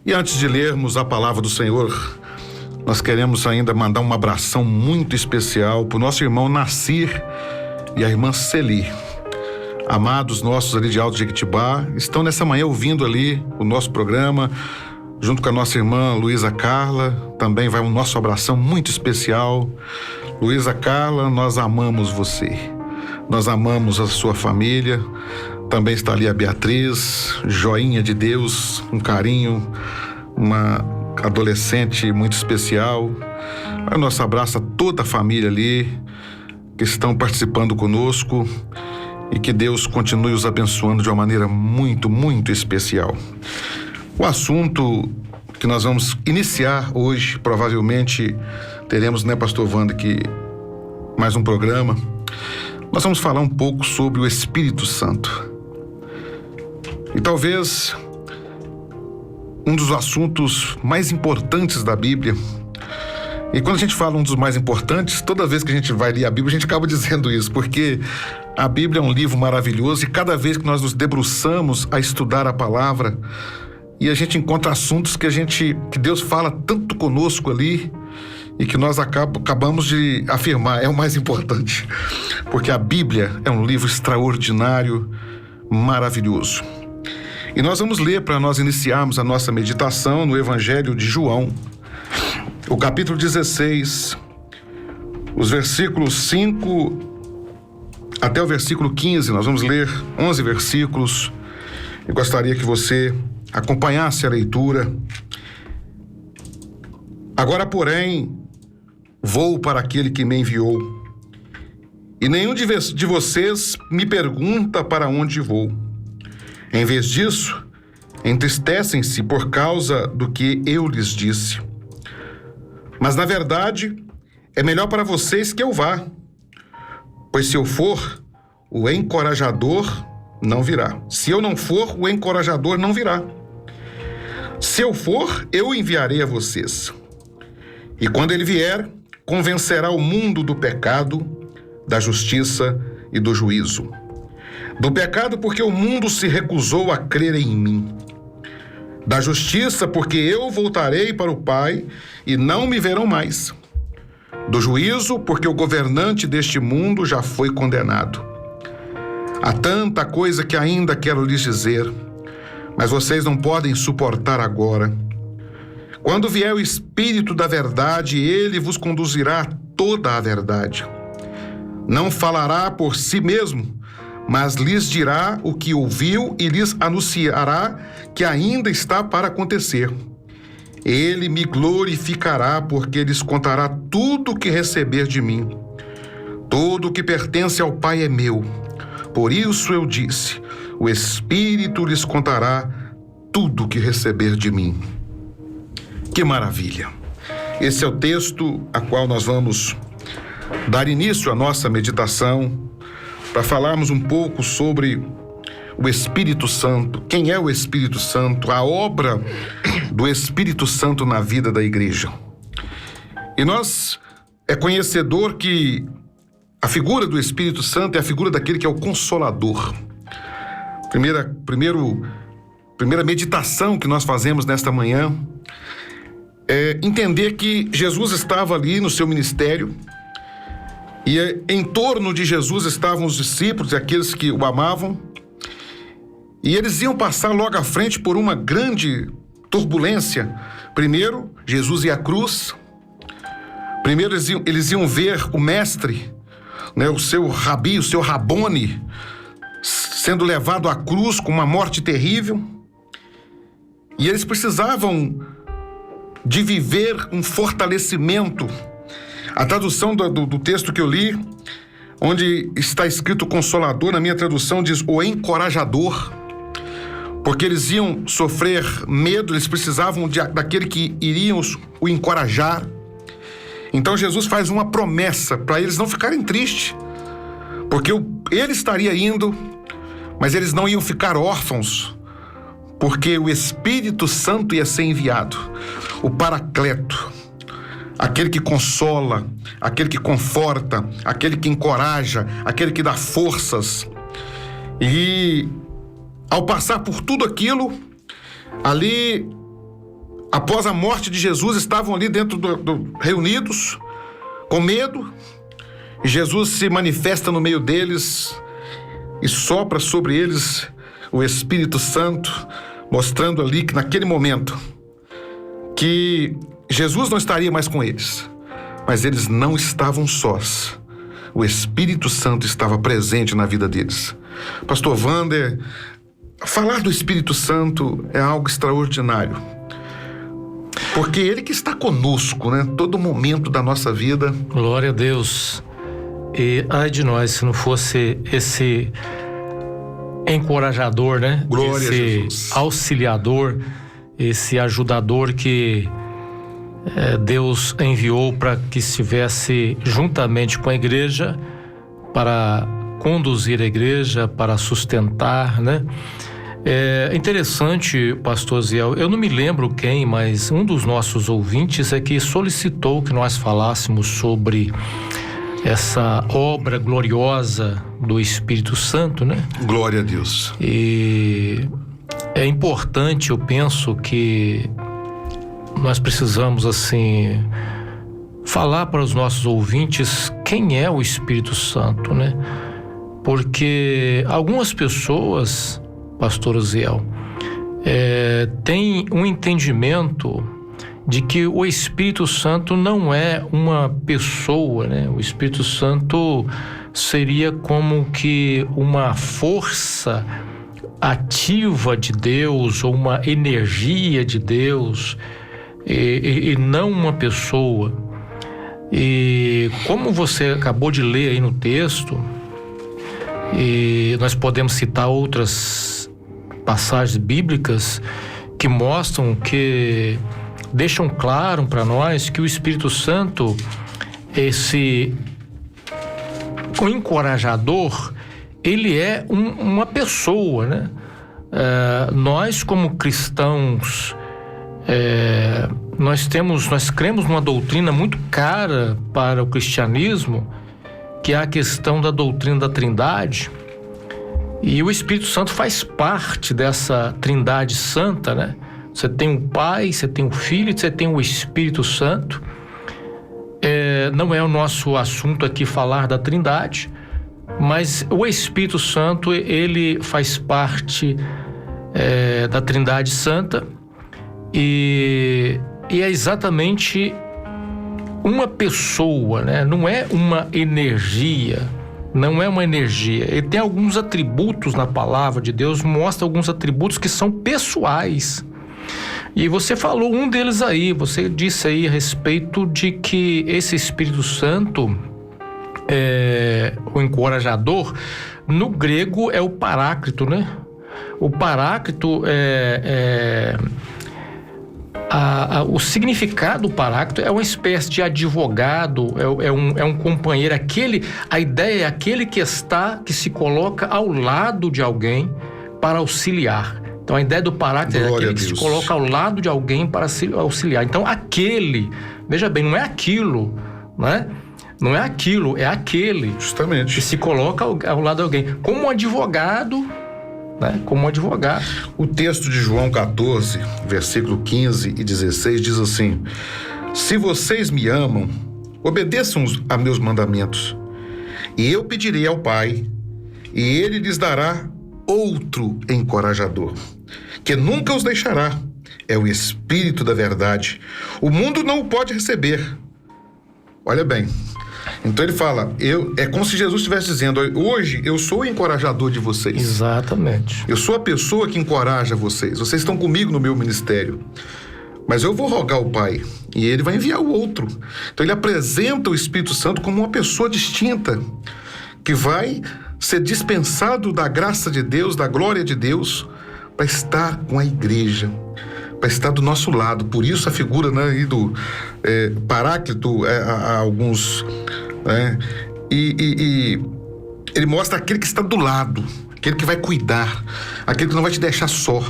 E antes de lermos a palavra do Senhor, nós queremos ainda mandar um abração muito especial para o nosso irmão Nassir e a irmã Celi. Amados nossos ali de Alto Jequitibá, estão nessa manhã ouvindo ali o nosso programa, junto com a nossa irmã Luísa Carla. Também vai um nosso abração muito especial. Luísa Carla, nós amamos você. Nós amamos a sua família. Também está ali a Beatriz, joinha de Deus, um carinho, uma adolescente muito especial. O nosso abraço a toda a família ali que estão participando conosco e que Deus continue os abençoando de uma maneira muito, muito especial. O assunto que nós vamos iniciar hoje, provavelmente teremos, né, pastor Wander, que mais um programa. Nós vamos falar um pouco sobre o Espírito Santo. E talvez um dos assuntos mais importantes da Bíblia. E quando a gente fala um dos mais importantes, toda vez que a gente vai ler a Bíblia, a gente acaba dizendo isso, porque a Bíblia é um livro maravilhoso e cada vez que nós nos debruçamos a estudar a palavra e a gente encontra assuntos que Deus fala tanto conosco ali e que nós acabamos de afirmar, é o mais importante, porque a Bíblia é um livro extraordinário, maravilhoso. E nós vamos ler, para nós iniciarmos a nossa meditação, no Evangelho de João, o capítulo 16, os versículos 5 até o versículo 15. Nós vamos ler 11 versículos. Eu gostaria que você acompanhasse a leitura. Agora, porém, vou para aquele que me enviou, e nenhum de vocês me pergunta para onde vou. Em vez disso, entristecem-se por causa do que eu lhes disse. Mas, na verdade, é melhor para vocês que eu vá, pois se eu for, o encorajador não virá. Se eu não for, o encorajador não virá. Se eu for, eu enviarei a vocês. E quando ele vier, convencerá o mundo do pecado, da justiça e do juízo. Do pecado, porque o mundo se recusou a crer em mim. Da justiça, porque eu voltarei para o Pai e não me verão mais. Do juízo, porque o governante deste mundo já foi condenado. Há tanta coisa que ainda quero lhes dizer, mas vocês não podem suportar agora. Quando vier o Espírito da verdade, ele vos conduzirá a toda a verdade. Não falará por si mesmo, mas lhes dirá o que ouviu e lhes anunciará que ainda está para acontecer. Ele me glorificará, porque lhes contará tudo o que receber de mim. Tudo o que pertence ao Pai é meu. Por isso eu disse, o Espírito lhes contará tudo o que receber de mim. Que maravilha! Esse é o texto a qual nós vamos dar início à nossa meditação, para falarmos um pouco sobre o Espírito Santo. Quem é o Espírito Santo? A obra do Espírito Santo na vida da igreja. E nós é conhecedor que a figura do Espírito Santo é a figura daquele que é o Consolador. Primeira meditação que nós fazemos nesta manhã é entender que Jesus estava ali no seu ministério e em torno de Jesus estavam os discípulos e aqueles que o amavam, e eles iam passar logo à frente por uma grande turbulência. Primeiro, Jesus ia à cruz. Primeiro, eles iam ver o mestre, né, o seu rabi, o seu Rabone, sendo levado à cruz com uma morte terrível. E eles precisavam de viver um fortalecimento. A tradução do texto que eu li, onde está escrito Consolador, na minha tradução diz o encorajador, porque eles iam sofrer medo, eles precisavam daquele que iriam o encorajar. Então Jesus faz uma promessa para eles não ficarem tristes, porque ele estaria indo, mas eles não iam ficar órfãos, porque o Espírito Santo ia ser enviado, o Paracleto, aquele que consola, aquele que conforta, aquele que encoraja, aquele que dá forças. E ao passar por tudo aquilo, ali após a morte de Jesus, estavam ali dentro reunidos, com medo, e Jesus se manifesta no meio deles e sopra sobre eles o Espírito Santo, mostrando ali que naquele momento que Jesus não estaria mais com eles, mas eles não estavam sós. O Espírito Santo estava presente na vida deles. Pastor Wander, falar do Espírito Santo é algo extraordinário, porque ele que está conosco, né? Todo momento da nossa vida. Glória a Deus. E ai de nós se não fosse esse encorajador, né? Glória esse a Jesus. Auxiliador, esse ajudador que Deus enviou para que estivesse juntamente com a igreja para conduzir a igreja, para sustentar, né? É interessante, pastor Ziel, eu não me lembro quem, mas um dos nossos ouvintes é que solicitou que nós falássemos sobre essa obra gloriosa do Espírito Santo, né? Glória a Deus. E é importante, eu penso, que nós precisamos, assim, falar para os nossos ouvintes quem é o Espírito Santo, né? Porque algumas pessoas, pastor Ziel, têm um entendimento de que o Espírito Santo não é uma pessoa, né? O Espírito Santo seria como que uma força ativa de Deus, ou uma energia de Deus, e não uma pessoa. E como você acabou de ler aí no texto, e nós podemos citar outras passagens bíblicas que mostram, que deixam claro para nós que o Espírito Santo, esse encorajador, ele é uma pessoa, né? Nós, como cristãos, nós cremos numa doutrina muito cara para o cristianismo, que é a questão da doutrina da Trindade, e o Espírito Santo faz parte dessa Trindade Santa, né? Você tem o Pai, você tem o Filho, você tem o Espírito Santo. Não é o nosso assunto aqui falar da Trindade, mas o Espírito Santo, ele faz parte da Trindade Santa, e é exatamente uma pessoa, né? Não é uma energia, não é uma energia. Ele tem alguns atributos na palavra de Deus, mostra alguns atributos que são pessoais. E você falou um deles aí, você disse aí a respeito de que esse Espírito Santo, o encorajador, no grego é o paráclito, né? O paráclito o significado do paráclito é uma espécie de advogado, é um companheiro, a ideia é aquele que se coloca ao lado de alguém para auxiliar. Então a ideia do paráclito é aquele que se coloca ao lado de alguém para auxiliar. Então veja bem, não é aquilo, né? Não é aquilo, é aquele. Justamente. Que se coloca ao lado de alguém. Como um advogado, né? Como um advogado. O texto de João 14, versículo 15 e 16 diz assim: se vocês me amam, obedeçam a meus mandamentos, e eu pedirei ao Pai, e ele lhes dará outro encorajador, que nunca os deixará. É o Espírito da verdade. O mundo não o pode receber. Olha bem. Então ele fala, é como se Jesus estivesse dizendo, hoje eu sou o encorajador de vocês. Exatamente. Eu sou a pessoa que encoraja vocês. Vocês estão comigo no meu ministério. Mas eu vou rogar ao Pai, e ele vai enviar o outro. Então ele apresenta o Espírito Santo como uma pessoa distinta, que vai ser dispensado da graça de Deus, da glória de Deus, para estar com a igreja, para estar do nosso lado. Por isso a figura, né, do paráclito, há alguns... E ele mostra aquele que está do lado, aquele que vai cuidar, aquele que não vai te deixar só.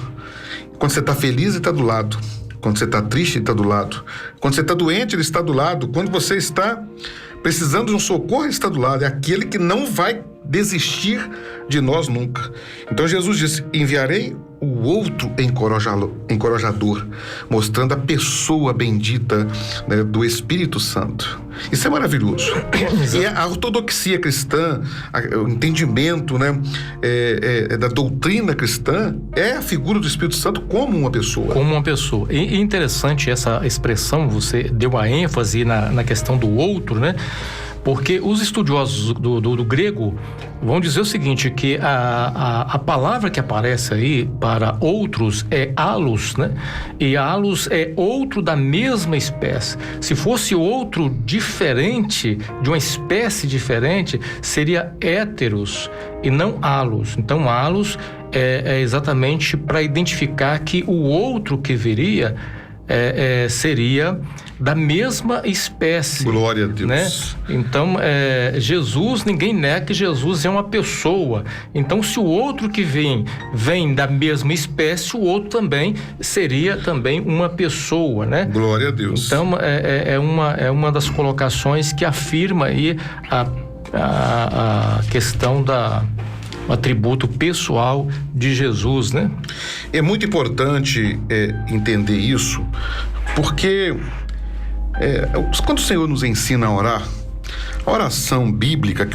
Quando você está feliz, ele está do lado. Quando você está triste, ele está do lado. Quando você está doente, ele está do lado. Quando você está precisando de um socorro, ele está do lado. É aquele que não vai desistir de nós nunca. Então Jesus disse: enviarei o outro encorajador, mostrando a pessoa bendita, né, do Espírito Santo. Isso é maravilhoso. E a ortodoxia cristã, o entendimento, né, da doutrina cristã, é a figura do Espírito Santo como uma pessoa. Como uma pessoa. E interessante essa expressão, você deu a ênfase na questão do outro, né? Porque os estudiosos do grego vão dizer o seguinte, que a palavra que aparece aí para outros é allos, né? E allos é outro da mesma espécie. Se fosse outro diferente, de uma espécie diferente, seria héteros e não allos. Então, allos é exatamente para identificar que o outro que viria seria da mesma espécie. Glória a Deus. Né? Então, Jesus, ninguém nega que Jesus é uma pessoa. Então, se o outro que vem da mesma espécie, o outro também seria também uma pessoa, né? Glória a Deus. Então, é uma das colocações que afirma aí a questão o atributo pessoal de Jesus, né? É muito importante entender isso, porque quando o Senhor nos ensina a orar, a oração bíblica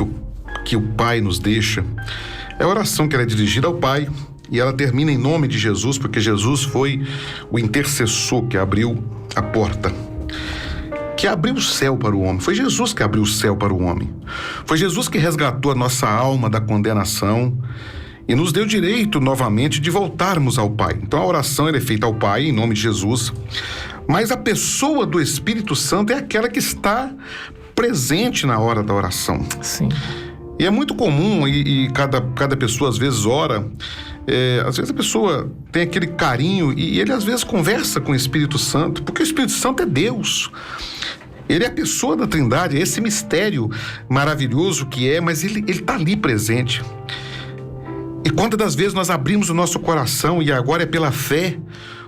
que o Pai nos deixa, é a oração que ela é dirigida ao Pai, e ela termina em nome de Jesus, porque Jesus foi o intercessor que abriu a porta, que abriu o céu para o homem. Foi Jesus que abriu o céu para o homem. Foi Jesus que resgatou a nossa alma da condenação e nos deu direito novamente de voltarmos ao Pai. Então a oração é feita ao Pai em nome de Jesus, mas a pessoa do Espírito Santo é aquela que está presente na hora da oração. Sim. E é muito comum, e cada pessoa às vezes ora, às vezes a pessoa tem aquele carinho e ele às vezes conversa com o Espírito Santo, porque o Espírito Santo é Deus. Ele é a pessoa da Trindade, é esse mistério maravilhoso que mas ele está ali presente. E quantas das vezes nós abrimos o nosso coração, e agora é pela fé,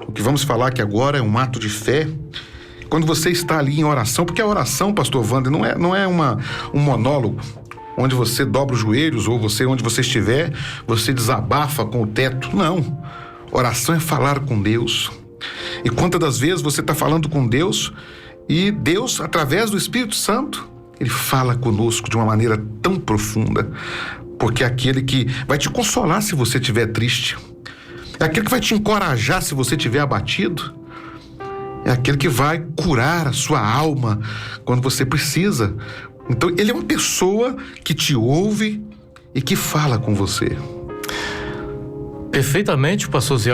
o que vamos falar que agora é um ato de fé, quando você está ali em oração, porque a oração, pastor Wander, não é um monólogo, onde você dobra os joelhos, ou onde você estiver, você desabafa com o teto. Não. Oração é falar com Deus. E quantas das vezes você está falando com Deus, e Deus, através do Espírito Santo, Ele fala conosco de uma maneira tão profunda, porque é aquele que vai te consolar se você estiver triste, é aquele que vai te encorajar se você estiver abatido, é aquele que vai curar a sua alma quando você precisa. Então, Ele é uma pessoa que te ouve e que fala com você. Perfeitamente, pastor Zé.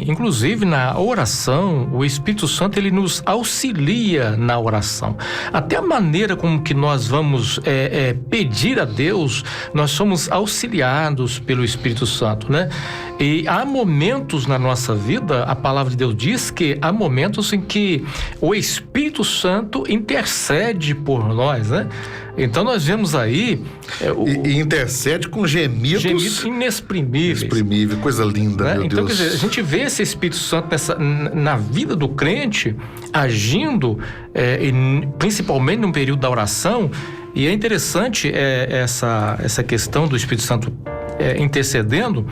Inclusive, na oração, o Espírito Santo, ele nos auxilia na oração. Até a maneira como que nós vamos pedir a Deus, nós somos auxiliados pelo Espírito Santo, né? E há momentos na nossa vida, a palavra de Deus diz que há momentos em que o Espírito Santo intercede por nós, né? Então nós vemos aí... E intercede com gemidos inexprimíveis. Inexprimível, coisa linda, né? Meu Então, Deus. quer dizer, a gente vê esse Espírito Santo na vida do crente, agindo, principalmente no período da oração, e é interessante essa questão do Espírito Santo intercedendo.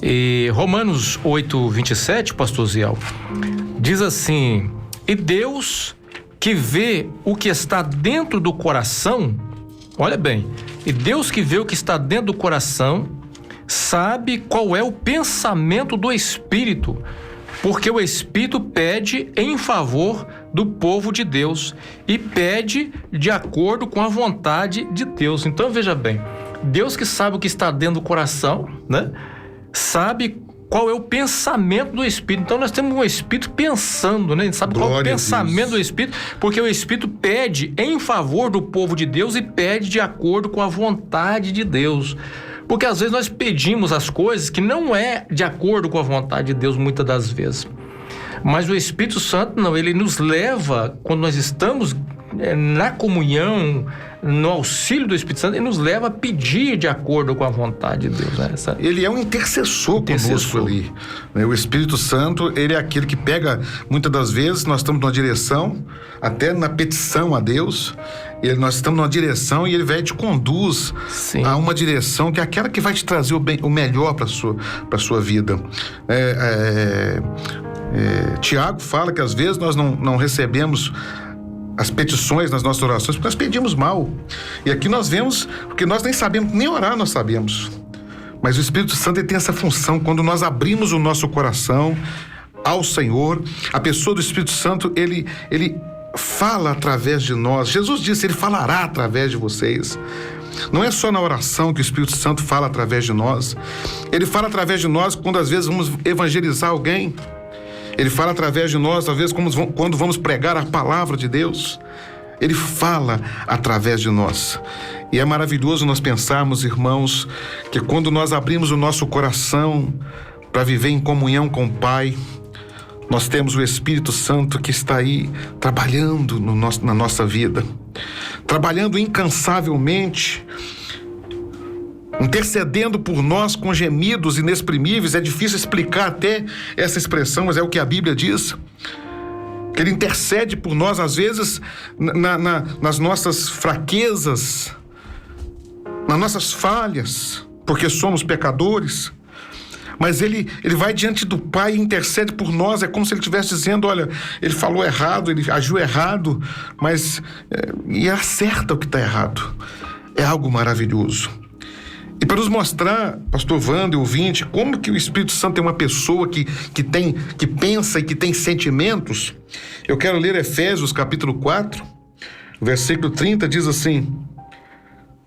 E Romanos 8:27, pastor Ziel, diz assim: e Deus que vê o que está dentro do coração, olha bem, e Deus que vê o que está dentro do coração, sabe qual é o pensamento do Espírito, porque o Espírito pede em favor do povo de Deus e pede de acordo com a vontade de Deus. Então veja bem, Deus que sabe o que está dentro do coração, né? Sabe qual é o pensamento do Espírito. Então nós temos um Espírito pensando, né? A gente sabe qual é o pensamento do Espírito, porque o Espírito pede em favor do povo de Deus e pede de acordo com a vontade de Deus. Porque às vezes nós pedimos as coisas que não é de acordo com a vontade de Deus muitas das vezes. Mas o Espírito Santo não, ele nos leva, quando nós estamos na comunhão, no auxílio do Espírito Santo, ele nos leva a pedir de acordo com a vontade de Deus, né? Ele é um intercessor conosco ali, né? O Espírito Santo, ele é aquele que pega, muitas das vezes, nós estamos numa direção, até na petição a Deus, nós estamos numa direção e ele vai e te conduz a uma direção que é aquela que vai te trazer o melhor para a sua vida. Tiago fala que às vezes nós não recebemos as petições nas nossas orações porque nós pedimos mal. E aqui nós vemos, porque nós nem sabemos, nem orar nós sabemos. Mas o Espírito Santo, ele tem essa função. Quando nós abrimos o nosso coração ao Senhor, a pessoa do Espírito Santo, ele fala através de nós. Jesus disse, ele falará através de vocês. Não é só na oração que o Espírito Santo fala através de nós. Ele fala através de nós quando às vezes vamos evangelizar alguém. Ele fala através de nós, talvez, quando vamos pregar a palavra de Deus. Ele fala através de nós. E é maravilhoso nós pensarmos, irmãos, que quando nós abrimos o nosso coração para viver em comunhão com o Pai, nós temos o Espírito Santo que está aí trabalhando na nossa vida, trabalhando incansavelmente, intercedendo por nós com gemidos inexprimíveis. É difícil explicar até essa expressão, mas é o que a Bíblia diz. Que Ele intercede por nós, às vezes, nas nossas fraquezas, nas nossas falhas, porque somos pecadores. Mas ele vai diante do Pai e intercede por nós. É como se ele estivesse dizendo, olha, ele falou errado, ele agiu errado, mas e acerta o que está errado. É algo maravilhoso. E para nos mostrar, pastor Wander, ouvinte, como que o Espírito Santo é uma pessoa que pensa e que tem sentimentos, eu quero ler Efésios capítulo 4, versículo 30, diz assim: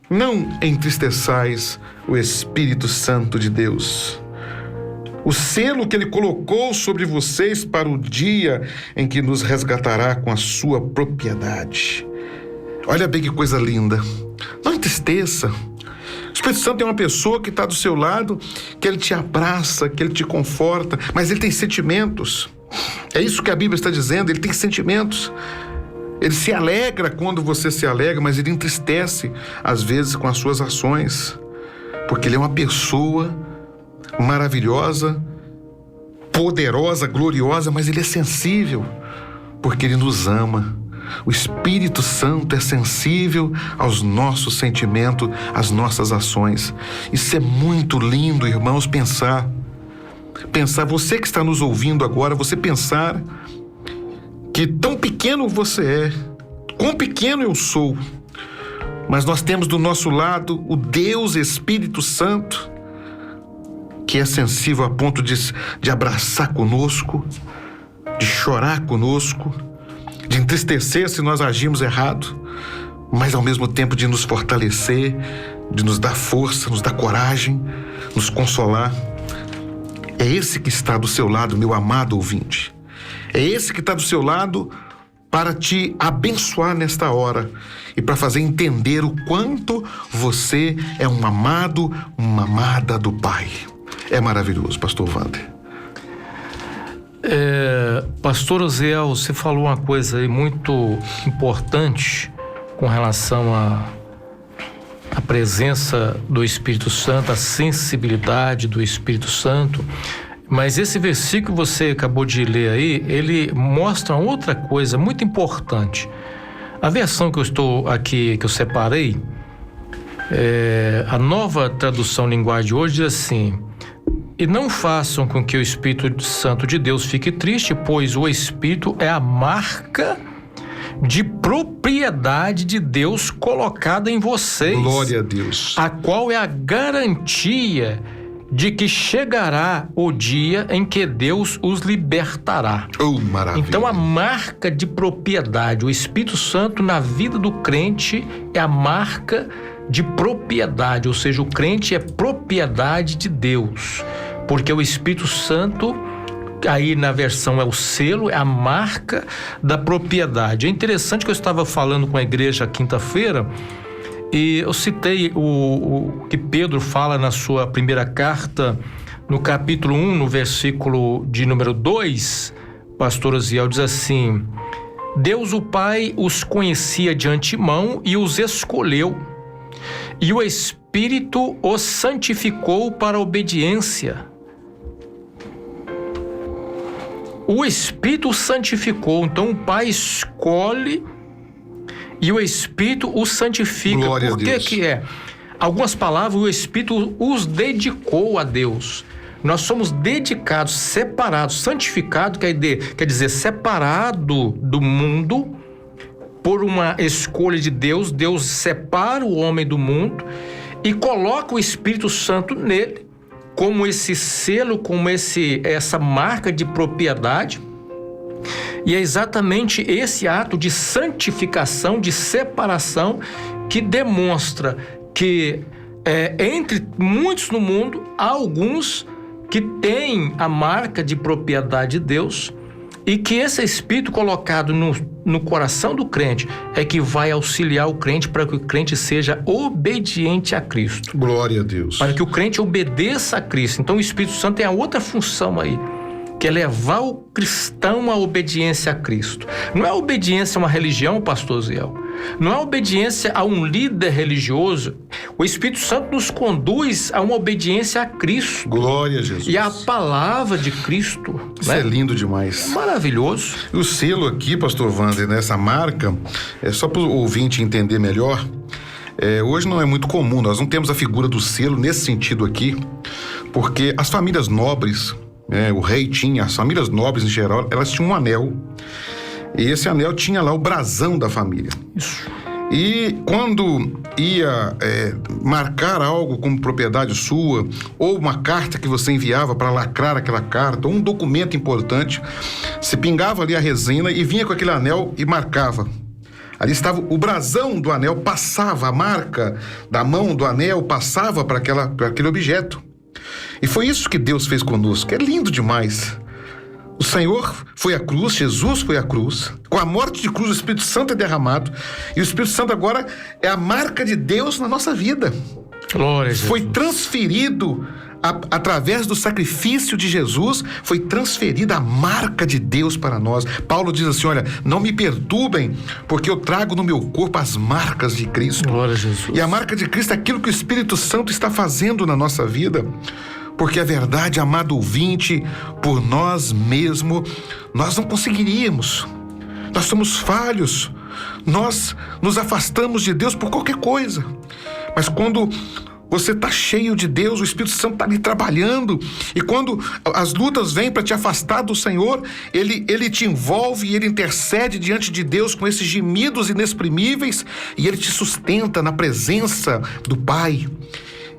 não entristeçais o Espírito Santo de Deus, o selo que Ele colocou sobre vocês para o dia em que nos resgatará com a sua propriedade. Olha bem que coisa linda. Não entristeça. O Espírito Santo é uma pessoa que está do seu lado, que Ele te abraça, que Ele te conforta, mas Ele tem sentimentos. É isso que a Bíblia está dizendo, Ele tem sentimentos. Ele se alegra quando você se alegra, mas Ele entristece, às vezes, com as suas ações. Porque Ele é uma pessoa maravilhosa, poderosa, gloriosa, mas Ele é sensível, porque Ele nos ama. O Espírito Santo é sensível aos nossos sentimentos, às nossas ações. Isso é muito lindo, irmãos, pensar, você que está nos ouvindo agora, você pensar que tão pequeno você é, quão pequeno eu sou, mas nós temos do nosso lado o Deus Espírito Santo, que é sensível a ponto de abraçar conosco, de chorar conosco, de entristecer se nós agimos errado, mas ao mesmo tempo de nos fortalecer, de nos dar força, nos dar coragem, nos consolar. É esse que está do seu lado, meu amado ouvinte. É esse que está do seu lado para te abençoar nesta hora e para fazer entender o quanto você é um amado, uma amada do Pai. É maravilhoso, pastor Wander. Pastor Oziel, você falou uma coisa aí muito importante com relação à presença do Espírito Santo, a sensibilidade do Espírito Santo, mas esse versículo que você acabou de ler aí, ele mostra outra coisa muito importante. A versão que eu estou aqui, que eu separei, a Nova Tradução Linguagem de hoje diz assim: e não façam com que o Espírito Santo de Deus fique triste, pois o Espírito é a marca de propriedade de Deus colocada em vocês. Glória a Deus. A qual é a garantia de que chegará o dia em que Deus os libertará. Oh, maravilha. Então a marca de propriedade, o Espírito Santo na vida do crente é a marca de propriedade, ou seja, o crente é propriedade de Deus, porque o Espírito Santo, aí na versão é o selo, é a marca da propriedade. É interessante que eu estava falando com a igreja quinta-feira e eu citei o que Pedro fala na sua primeira carta, no capítulo 1, no versículo de número 2, pastor Oziel diz assim: Deus o Pai os conhecia de antemão e os escolheu, e o Espírito os santificou para a obediência. O Espírito os santificou, então o Pai escolhe e o Espírito os santifica. Glória Por a Deus. que é? Algumas palavras, o Espírito os dedicou a Deus. Nós somos dedicados, separados, santificados, quer dizer, separado do mundo por uma escolha de Deus. Deus separa o homem do mundo e coloca o Espírito Santo nele, como esse selo, como essa marca de propriedade. E é exatamente esse ato de santificação, de separação, que demonstra que entre muitos no mundo, há alguns que têm a marca de propriedade de Deus, e que esse Espírito colocado no coração do crente é que vai auxiliar o crente para que o crente seja obediente a Cristo. Glória a Deus. Para que o crente obedeça a Cristo. Então o Espírito Santo tem a outra função aí, que é levar o cristão à obediência a Cristo. Não é obediência a uma religião, pastor Ziel. Não é obediência a um líder religioso. O Espírito Santo nos conduz a uma obediência a Cristo. Glória a Jesus. E a palavra de Cristo. Isso é lindo demais. Maravilhoso. E o selo aqui, pastor Wander, nessa marca, só para o ouvinte entender melhor, hoje não é muito comum, nós não temos a figura do selo nesse sentido aqui, porque as famílias nobres, o rei tinha, as famílias nobres em geral, elas tinham um anel. E esse anel tinha lá o brasão da família. Isso. E quando ia marcar algo como propriedade sua, ou uma carta que você enviava para lacrar aquela carta, ou um documento importante, se pingava ali a resina e vinha com aquele anel e marcava. Ali estava o brasão do anel, passava a marca da mão do anel, passava para aquele objeto. E foi isso que Deus fez conosco. É lindo demais. O Senhor foi à cruz, Jesus foi à cruz. Com a morte de cruz, o Espírito Santo é derramado. E o Espírito Santo agora é a marca de Deus na nossa vida. Glória a Jesus. Foi transferido, através do sacrifício de Jesus, foi transferida a marca de Deus para nós. Paulo diz assim, olha, não me perturbem, porque eu trago no meu corpo as marcas de Cristo. Glória a Jesus. E a marca de Cristo é aquilo que o Espírito Santo está fazendo na nossa vida. Porque a verdade, amado ouvinte, por nós mesmos, nós não conseguiríamos. Nós somos falhos. Nós nos afastamos de Deus por qualquer coisa. Mas quando você está cheio de Deus, o Espírito Santo está ali trabalhando. E quando as lutas vêm para te afastar do Senhor, Ele te envolve e Ele intercede diante de Deus com esses gemidos inexprimíveis e Ele te sustenta na presença do Pai.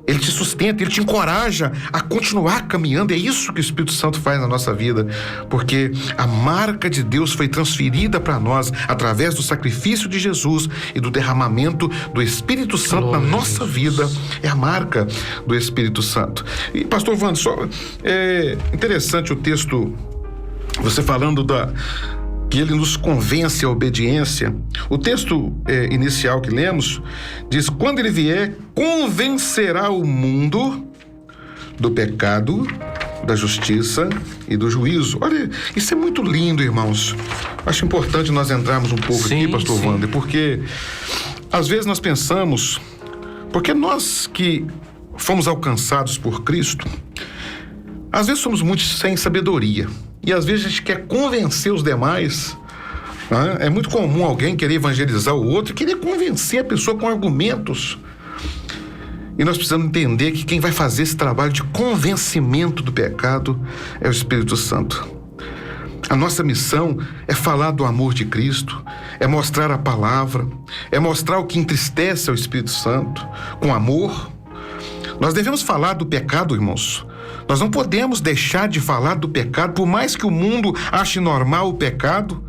Ele te sustenta, Ele te encoraja a continuar caminhando. É isso que o Espírito Santo faz na nossa vida, porque a marca de Deus foi transferida para nós através do sacrifício de Jesus e do derramamento do Espírito Santo na nossa vida. É a marca do Espírito Santo. E pastor Wander, só é interessante o texto, você falando que ele nos convence à obediência. O texto inicial que lemos diz, quando ele vier, convencerá o mundo do pecado, da justiça e do juízo. Olha, isso é muito lindo, irmãos. Acho importante nós entrarmos um pouco aqui, pastor Wander, porque às vezes nós pensamos, porque nós que fomos alcançados por Cristo, às vezes somos muito sem sabedoria. E às vezes a gente quer convencer os demais. Né? É muito comum alguém querer evangelizar o outro e querer convencer a pessoa com argumentos. E nós precisamos entender que quem vai fazer esse trabalho de convencimento do pecado é o Espírito Santo. A nossa missão é falar do amor de Cristo, é mostrar a palavra, é mostrar o que entristece ao Espírito Santo com amor. Nós devemos falar do pecado, irmãos. Nós não podemos deixar de falar do pecado, por mais que o mundo ache normal o pecado.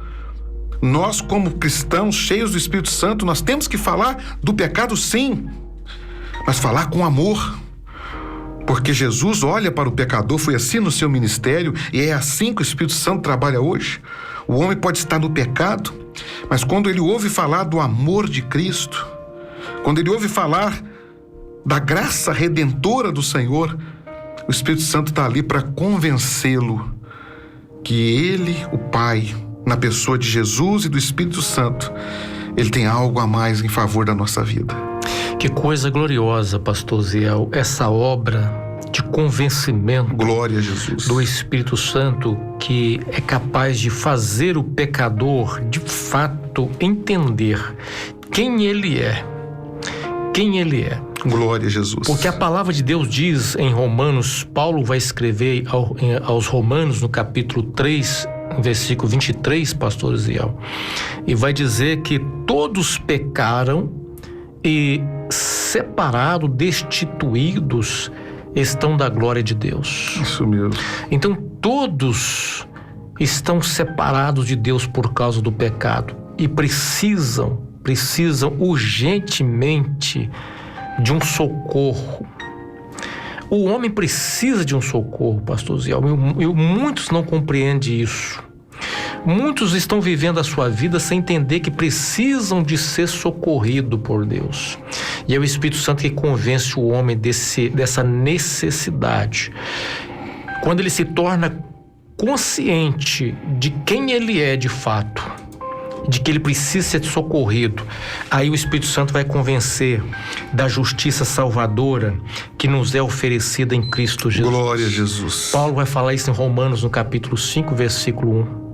Nós, como cristãos cheios do Espírito Santo, nós temos que falar do pecado, sim, mas falar com amor. Porque Jesus olha para o pecador, foi assim no seu ministério, e é assim que o Espírito Santo trabalha hoje. O homem pode estar no pecado, mas quando ele ouve falar do amor de Cristo, quando ele ouve falar da graça redentora do Senhor, o Espírito Santo está ali para convencê-lo que Ele, o Pai, na pessoa de Jesus e do Espírito Santo, Ele tem algo a mais em favor da nossa vida. Que coisa gloriosa, pastor Ziel, essa obra de convencimento, glória a Jesus, do Espírito Santo, que é capaz de fazer o pecador, de fato, entender quem ele é. Quem ele é. Glória a Jesus. Porque a palavra de Deus diz em Romanos, Paulo vai escrever aos Romanos no capítulo 3, versículo 23, pastor Ziel, e vai dizer que todos pecaram e separados, destituídos estão da glória de Deus. Isso mesmo. Então todos estão separados de Deus por causa do pecado e precisam urgentemente de um socorro. O homem precisa de um socorro, pastor Ziel, e muitos não compreendem isso. Muitos estão vivendo a sua vida sem entender que precisam de ser socorridos por Deus. E é o Espírito Santo que convence o homem dessa necessidade. Quando ele se torna consciente de quem ele é de fato, de que ele precisa ser socorrido, aí o Espírito Santo vai convencer da justiça salvadora que nos é oferecida em Cristo Jesus. Glória a Jesus. Paulo vai falar isso em Romanos, no capítulo 5, versículo 1.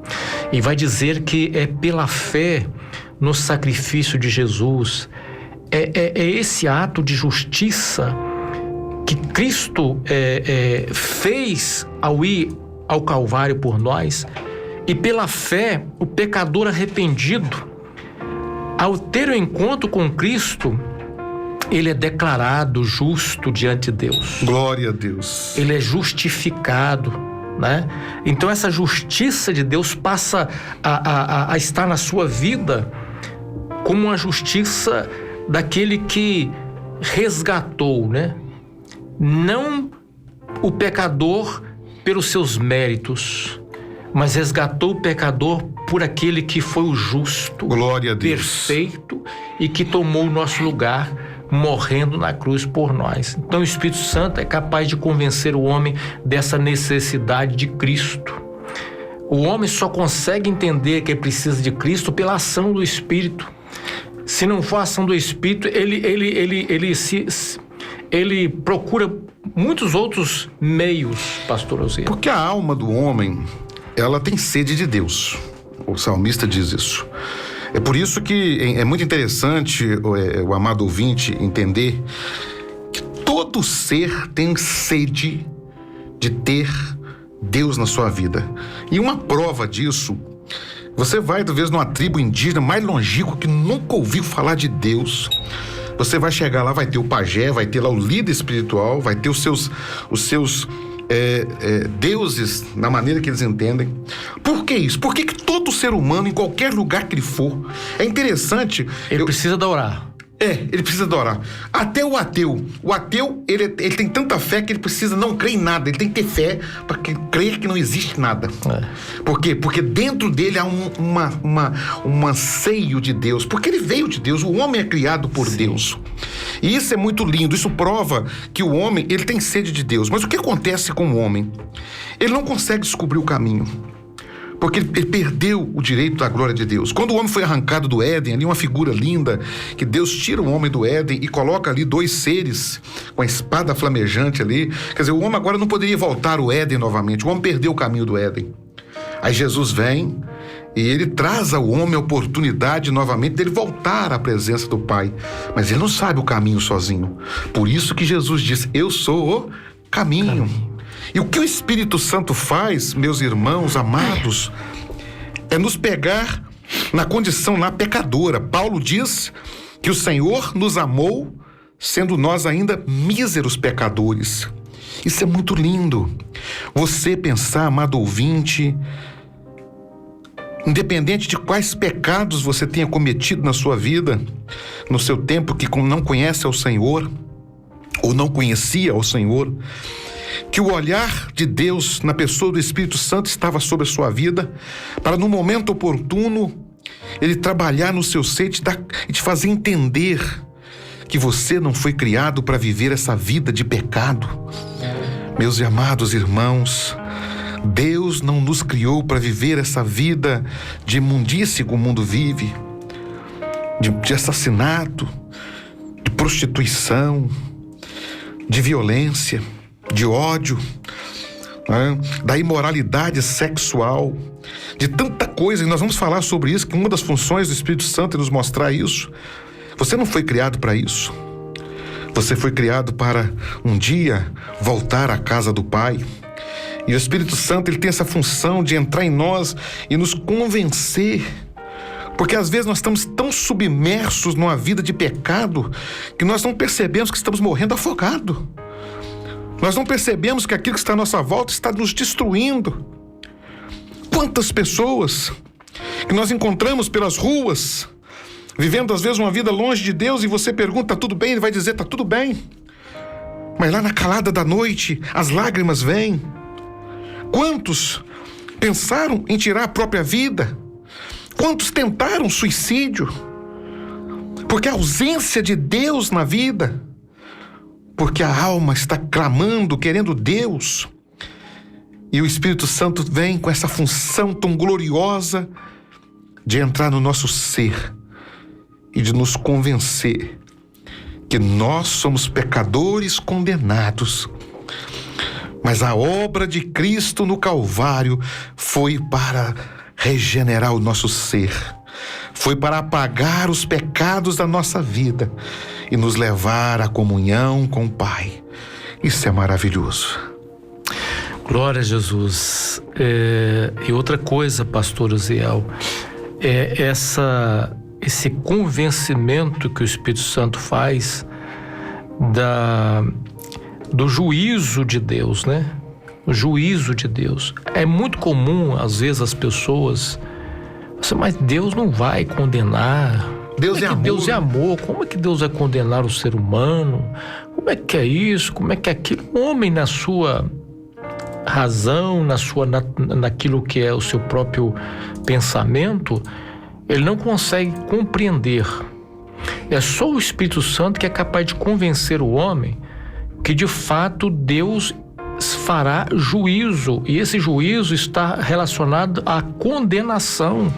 E vai dizer que é pela fé no sacrifício de Jesus, é esse ato de justiça que Cristo fez ao ir ao Calvário por nós. E pela fé, o pecador arrependido, ao ter o encontro com Cristo, ele é declarado justo diante de Deus. Glória a Deus. Ele é justificado, né? Então essa justiça de Deus passa a estar na sua vida como uma justiça daquele que resgatou, né? Não o pecador pelos seus méritos, mas resgatou o pecador por aquele que foi o justo, glória a Deus, perfeito, e que tomou o nosso lugar, morrendo na cruz por nós. Então o Espírito Santo é capaz de convencer o homem dessa necessidade de Cristo. O homem só consegue entender que ele precisa de Cristo pela ação do Espírito. Se não for a ação do Espírito, ele procura muitos outros meios, pastor Osiel. Porque a alma do homem, ela tem sede de Deus. O salmista diz isso. É por isso que é muito interessante o amado ouvinte entender que todo ser tem sede de ter Deus na sua vida. E uma prova disso, você vai talvez numa tribo indígena mais longínqua que nunca ouviu falar de Deus. Você vai chegar lá, vai ter o pajé, vai ter lá o líder espiritual, vai ter os seus deuses na maneira que eles entendem. Por que isso? Por que todo ser humano, em qualquer lugar que ele for, é interessante... Ele precisa adorar. Ele precisa adorar. Até o ateu. O ateu, ele tem tanta fé que ele precisa não crer em nada. Ele tem que ter fé para crer que não existe nada. Por quê? Porque dentro dele há um anseio de Deus. Porque ele veio de Deus. O homem é criado por Deus. E isso é muito lindo. Isso prova que o homem, ele tem sede de Deus. Mas o que acontece com o homem? Ele não consegue descobrir o caminho. Porque ele perdeu o direito da glória de Deus. Quando o homem foi arrancado do Éden, ali uma figura linda, que Deus tira o homem do Éden e coloca ali dois seres com a espada flamejante ali. Quer dizer, o homem agora não poderia voltar ao Éden novamente. O homem perdeu o caminho do Éden. Aí Jesus vem e ele traz ao homem a oportunidade novamente dele voltar à presença do Pai. Mas ele não sabe o caminho sozinho. Por isso que Jesus diz: eu sou o caminho. E o que o Espírito Santo faz, meus irmãos amados, é nos pegar na condição lá pecadora. Paulo diz que o Senhor nos amou, sendo nós ainda míseros pecadores. Isso é muito lindo. Você pensar, amado ouvinte, independente de quais pecados você tenha cometido na sua vida, no seu tempo que não conhece ao Senhor, ou não conhecia ao Senhor, que o olhar de Deus na pessoa do Espírito Santo estava sobre a sua vida, para no momento oportuno Ele trabalhar no seu ser e te fazer entender que você não foi criado para viver essa vida de pecado. Meus amados irmãos, Deus não nos criou para viver essa vida de imundície que o mundo vive, de assassinato, de prostituição, de violência, de ódio, né? Da imoralidade sexual, de tanta coisa. E nós vamos falar sobre isso, que uma das funções do Espírito Santo é nos mostrar isso. Você não foi criado para isso. Você foi criado para um dia voltar à casa do Pai. E o Espírito Santo, ele tem essa função de entrar em nós e nos convencer. Porque às vezes nós estamos tão submersos numa vida de pecado que nós não percebemos que estamos morrendo afogados. Nós não percebemos que aquilo que está à nossa volta está nos destruindo. Quantas pessoas que nós encontramos pelas ruas, vivendo às vezes uma vida longe de Deus, e você pergunta, tá tudo bem? Ele vai dizer, tá tudo bem. Mas lá na calada da noite, as lágrimas vêm. Quantos pensaram em tirar a própria vida? Quantos tentaram suicídio? Porque a ausência de Deus na vida, porque a alma está clamando, querendo Deus. E o Espírito Santo vem com essa função tão gloriosa de entrar no nosso ser e de nos convencer que nós somos pecadores condenados. Mas a obra de Cristo no Calvário foi para regenerar o nosso ser, foi para apagar os pecados da nossa vida e nos levar à comunhão com o Pai. Isso é maravilhoso. Glória a Jesus. E outra coisa, pastor Uziel, é esse convencimento que o Espírito Santo faz do juízo de Deus, né? O juízo de Deus. É muito comum, às vezes, as pessoas... Mas Deus não vai condenar. Deus é amor. Deus é amor. Como é que Deus vai condenar o ser humano? Como é que é isso? Como é que é aquilo? O homem, na sua razão, naquilo que é o seu próprio pensamento, ele não consegue compreender. É só o Espírito Santo que é capaz de convencer o homem que, de fato, Deus fará juízo, e esse juízo está relacionado à condenação.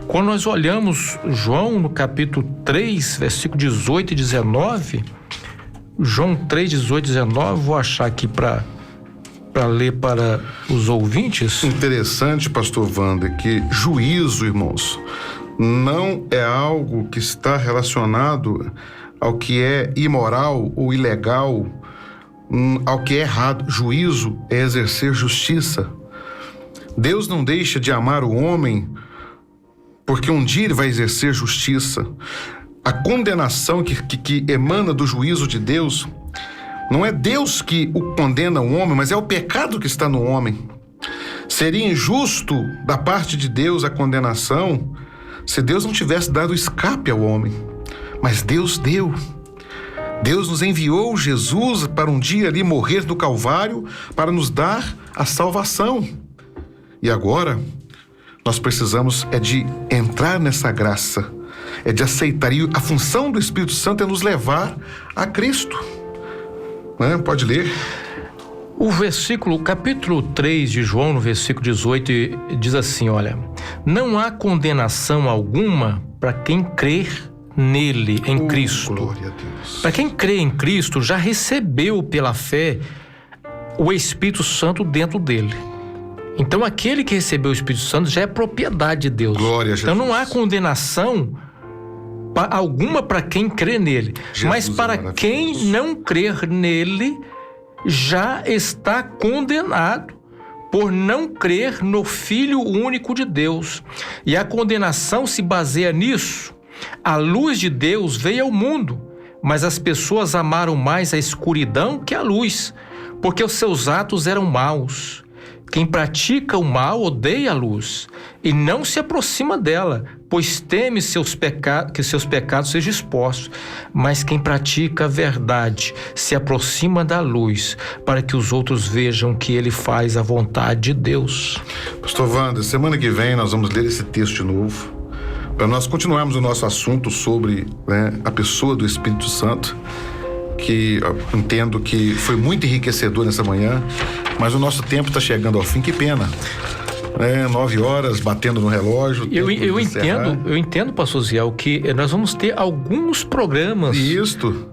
Quando nós olhamos João no capítulo 3, versículo 18 e 19, João 3, 18 e 19, vou achar aqui para ler para os ouvintes. Interessante, pastor Wander, que juízo, irmãos, não é algo que está relacionado ao que é imoral ou ilegal, ao que é errado. Juízo é exercer justiça. Deus não deixa de amar o homem porque um dia ele vai exercer justiça. A condenação que emana do juízo de Deus, não é Deus que o condena o homem, mas é o pecado que está no homem. Seria injusto da parte de Deus a condenação se Deus não tivesse dado escape ao homem. Mas Deus deu. Deus nos enviou Jesus para um dia ali morrer no Calvário para nos dar a salvação. E agora nós precisamos de entrar nessa graça, de aceitar. E a função do Espírito Santo é nos levar a Cristo. Pode ler. O capítulo 3 de João, no versículo 18, diz assim, olha: não há condenação alguma para quem crer nele, em Cristo. Glória a Deus. Para quem crê em Cristo, já recebeu pela fé o Espírito Santo dentro dele. Então, aquele que recebeu o Espírito Santo já é propriedade de Deus. Glória a Jesus. Então, não há condenação alguma para quem crê nele. Jesus, mas para quem não crer nele, já está condenado por não crer no Filho único de Deus. E a condenação se baseia nisso. A luz de Deus veio ao mundo, mas as pessoas amaram mais a escuridão que a luz, porque os seus atos eram maus. Quem pratica o mal odeia a luz e não se aproxima dela, pois teme que seus pecados sejam expostos. Mas quem pratica a verdade se aproxima da luz, para que os outros vejam que ele faz a vontade de Deus. Pastor Wander, semana que vem nós vamos ler esse texto de novo, para nós continuarmos o nosso assunto sobre a pessoa do Espírito Santo, que entendo que foi muito enriquecedor nessa manhã, mas o nosso tempo está chegando ao fim, que pena. 9 horas, batendo no relógio. Eu entendo, pastor Ziel, que nós vamos ter alguns programas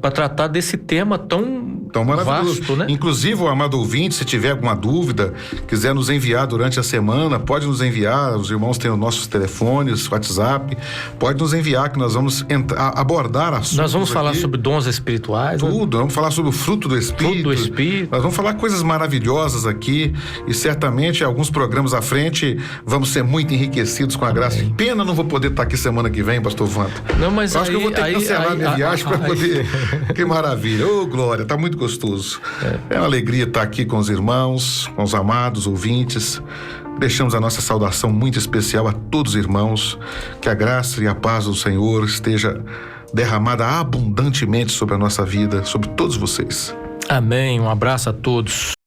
para tratar desse tema tão maravilhoso, vasto, né? Inclusive, o amado ouvinte, se tiver alguma dúvida, quiser nos enviar durante a semana, pode nos enviar. Os irmãos têm os nossos telefones, WhatsApp, pode nos enviar, que nós vamos abordar assuntos. Nós vamos falar sobre dons espirituais. Tudo, vamos falar sobre o fruto do Espírito. Fruto do Espírito. Nós vamos falar coisas maravilhosas aqui, e certamente alguns programas à frente vamos ser muito enriquecidos com a graça. Pena não vou poder estar aqui semana que vem, pastor Vanta. Não, mas acho que eu vou ter que cancelar minha viagem para poder. Que maravilha. Glória, tá muito gostoso. É uma alegria estar aqui com os irmãos, com os amados ouvintes. Deixamos a nossa saudação muito especial a todos os irmãos. Que a graça e a paz do Senhor esteja derramada abundantemente sobre a nossa vida, sobre todos vocês. Amém. Um abraço a todos.